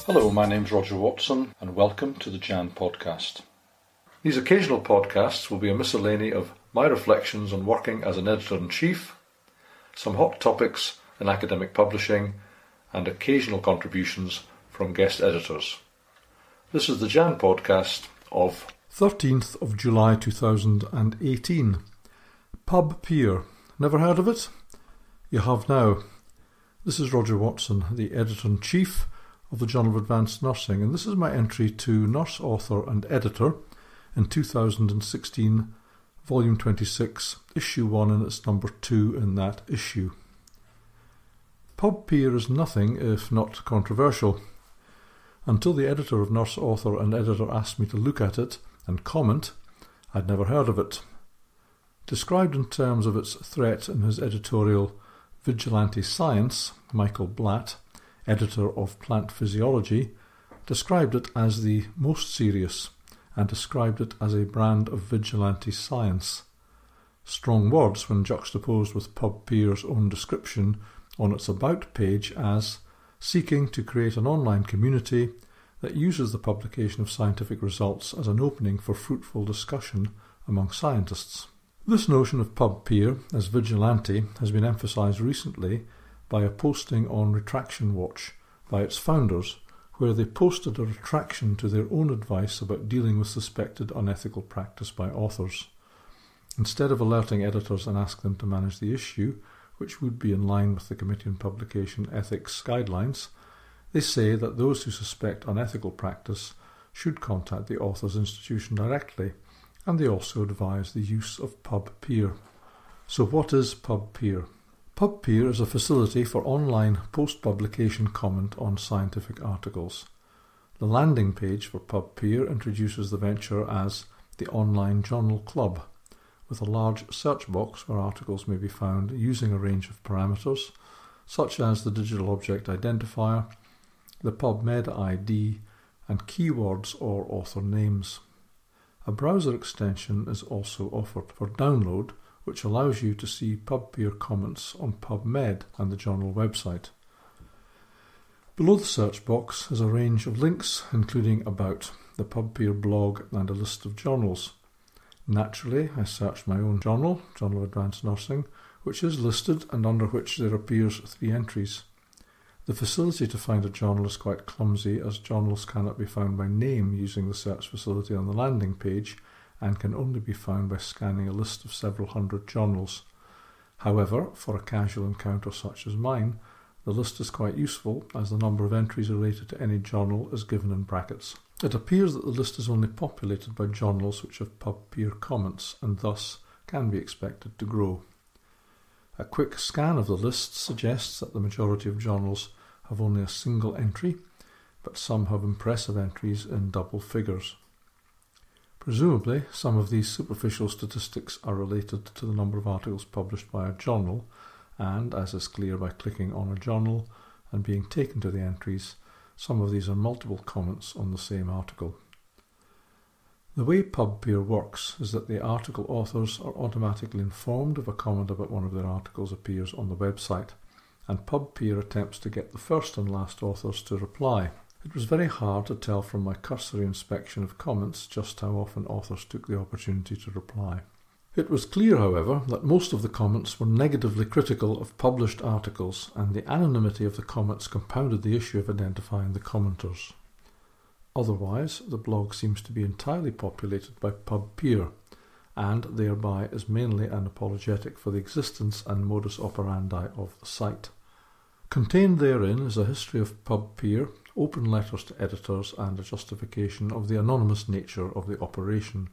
Hello, my name's Roger Watson and welcome to the Jan Podcast. These occasional podcasts will be a miscellany of my reflections on working as an editor-in-chief, some hot topics in academic publishing and occasional contributions from guest editors. This is the Jan Podcast of 13th of July 2018. PubPeer. Never heard of it? You have now. This is Roger Watson, the editor-in-chief of the Journal of Advanced Nursing, and this is my entry to Nurse, Author and Editor in 2016, Volume 26, Issue 1, and it's number 2 in that issue. PubPeer is nothing if not controversial. Until the editor of Nurse, Author and Editor asked me to look at it and comment, I'd never heard of it. Described in terms of its threat in his editorial Vigilante Science, Michael Blatt, editor of Plant Physiology, described it as the most serious and described it as a brand of vigilante science. Strong words when juxtaposed with PubPeer's own description on its About page as seeking to create an online community that uses the publication of scientific results as an opening for fruitful discussion among scientists. This notion of PubPeer as vigilante has been emphasised recently by a posting on Retraction Watch by its founders, where they posted a retraction to their own advice about dealing with suspected unethical practice by authors. Instead of alerting editors and ask them to manage the issue, which would be in line with the Committee on Publication Ethics guidelines, they say that those who suspect unethical practice should contact the author's institution directly, and they also advise the use of PubPeer. So what is PubPeer? PubPeer is a facility for online post-publication comment on scientific articles. The landing page for PubPeer introduces the venture as the Online Journal Club, with a large search box where articles may be found using a range of parameters, such as the Digital Object Identifier, the PubMed ID, and keywords or author names. A browser extension is also offered for download, which allows you to see PubPeer comments on PubMed and the journal website. Below the search box is a range of links including About, the PubPeer blog and a list of journals. Naturally, I searched my own journal, Journal of Advanced Nursing, which is listed and under which there appears 3 entries. The facility to find a journal is quite clumsy as journals cannot be found by name using the search facility on the landing page and can only be found by scanning a list of several hundred journals. However, for a casual encounter such as mine, the list is quite useful as the number of entries related to any journal is given in brackets. It appears that the list is only populated by journals which have PubPeer comments and thus can be expected to grow. A quick scan of the list suggests that the majority of journals have only a single entry, but some have impressive entries in double figures. Presumably, some of these superficial statistics are related to the number of articles published by a journal, and, as is clear by clicking on a journal and being taken to the entries, some of these are multiple comments on the same article. The way PubPeer works is that the article authors are automatically informed if a comment about one of their articles appears on the website, and PubPeer attempts to get the first and last authors to reply. It was very hard to tell from my cursory inspection of comments just how often authors took the opportunity to reply. It was clear, however, that most of the comments were negatively critical of published articles, and the anonymity of the comments compounded the issue of identifying the commenters. Otherwise, the blog seems to be entirely populated by PubPeer, and thereby is mainly an apologetic for the existence and modus operandi of the site. Contained therein is a history of PubPeer, open letters to editors, and a justification of the anonymous nature of the operation.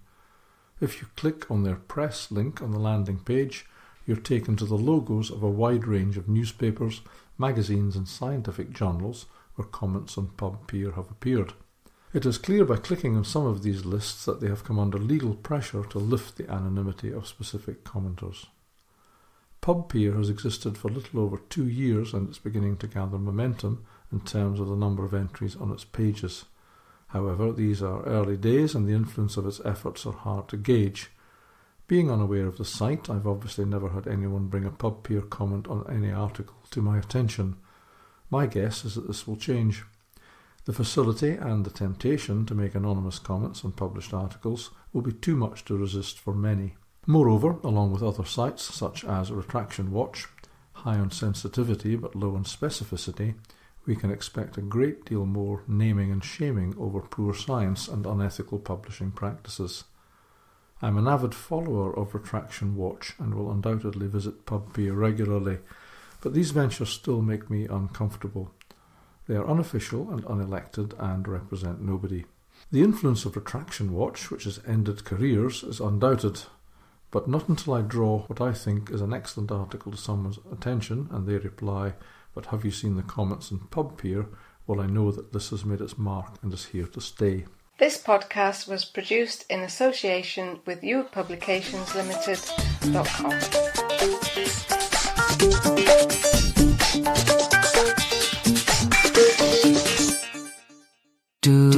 If you click on their press link on the landing page, you're taken to the logos of a wide range of newspapers, magazines and scientific journals where comments on PubPeer have appeared. It is clear by clicking on some of these lists that they have come under legal pressure to lift the anonymity of specific commenters. PubPeer has existed for a little over 2 years and it's beginning to gather momentum in terms of the number of entries on its pages. However, these are early days and the influence of its efforts are hard to gauge. Being unaware of the site, I've obviously never had anyone bring a PubPeer comment on any article to my attention. My guess is that this will change. The facility and the temptation to make anonymous comments on published articles will be too much to resist for many. Moreover, along with other sites such as Retraction Watch, high on sensitivity but low on specificity, we can expect a great deal more naming and shaming over poor science and unethical publishing practices. I'm an avid follower of Retraction Watch and will undoubtedly visit PubPeer regularly, but these ventures still make me uncomfortable. They are unofficial and unelected and represent nobody. The influence of Retraction Watch, which has ended careers, is undoubted, but not until I draw what I think is an excellent article to someone's attention and they reply, "But have you seen the comments in PubPeer?" will I know that this has made its mark and is here to stay. This podcast was produced in association with youpublicationslimited.com. do